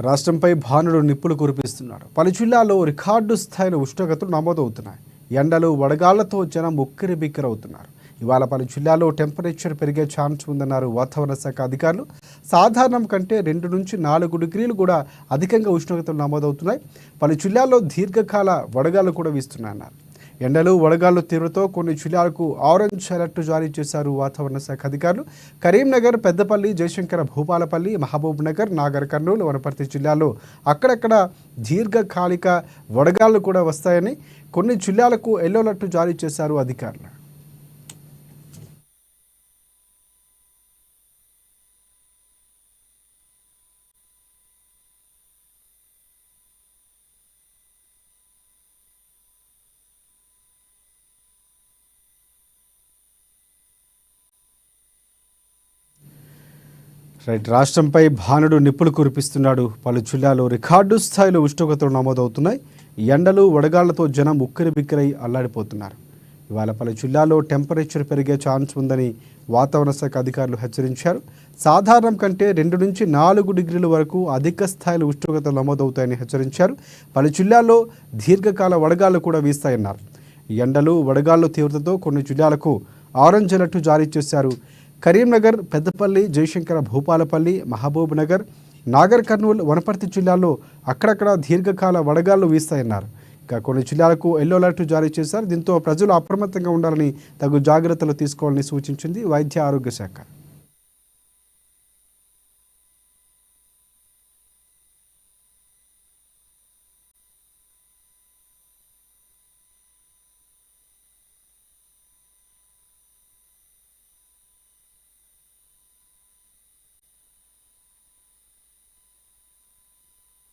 రాష్ట్రంపై భానుడు నిప్పులు కురిపిస్తున్నాడు. పలు జిల్లాల్లో రికార్డు స్థాయిలో ఉష్ణోగ్రతలు నమోదవుతున్నాయి. ఎండలు వడగాళ్లతో జనం ఉక్కిరిబిక్కిరవుతున్నారు. ఇవాళ పలు జిల్లాల్లో టెంపరేచర్ పెరిగే ఛాన్స్ ఉందన్నారు వాతావరణ శాఖ అధికారులు. సాధారణం కంటే 2 నుంచి 4 డిగ్రీలు కూడా అధికంగా ఉష్ణోగ్రతలు నమోదవుతున్నాయి. పలు జిల్లాల్లో దీర్ఘకాల వడగాళ్లు కూడా వీస్తున్నాయన్నారు. ఎండలు వడగాళ్లు తీవ్రతో కొన్ని జిల్లాలకు ఆరెంజ్ అలర్ట్ జారీ చేశారు వాతావరణ శాఖ అధికారులు. కరీంనగర్, పెద్దపల్లి, జయశంకర, భూపాలపల్లి, మహబూబ్ నగర్, నాగర్ కర్నూలు, వనపర్తి జిల్లాల్లో అక్కడక్కడ దీర్ఘకాలిక వడగాళ్లు కూడా వస్తాయని కొన్ని జిల్లాలకు ఎల్లో అలర్ట్ జారీ చేశారు అధికారులు. రాష్ట్రంపై భానుడు నిప్పులు కురిపిస్తున్నాడు. పలు జిల్లాల్లో రికార్డు స్థాయిలో ఉష్ణోగ్రతలు నమోదవుతున్నాయి. ఎండలు వడగాళ్లతో జనం ఉక్కిరిబిక్కిరై అల్లాడిపోతున్నారు. ఇవాళ పలు జిల్లాల్లో టెంపరేచర్ పెరిగే ఛాన్స్ ఉందని వాతావరణ శాఖ అధికారులు హెచ్చరించారు. సాధారణం కంటే 2 నుంచి 4 డిగ్రీల వరకు అధిక స్థాయిలో ఉష్ణోగ్రతలు నమోదవుతాయని హెచ్చరించారు. పలు జిల్లాల్లో దీర్ఘకాల వడగాళ్లు కూడా వీస్తాయన్నారు. ఎండలు వడగాళ్లు తీవ్రతతో కొన్ని జిల్లాలకు ఆరెంజ్ అలర్ట్ జారీ చేశారు. కరీంనగర్, పెద్దపల్లి, జయశంకర, భూపాలపల్లి, మహబూబ్ నగర్, నాగర్ కర్నూలు, వనపర్తి జిల్లాల్లో అక్కడక్కడ దీర్ఘకాల వడగాళ్లు వీస్తాయన్నారు. ఇక కొన్ని జిల్లాలకు ఎల్లో అలర్ట్ జారీ చేశారు. దీంతో ప్రజలు అప్రమత్తంగా ఉండాలని, తగు జాగ్రత్తలు తీసుకోవాలని సూచించింది వైద్య ఆరోగ్య శాఖ.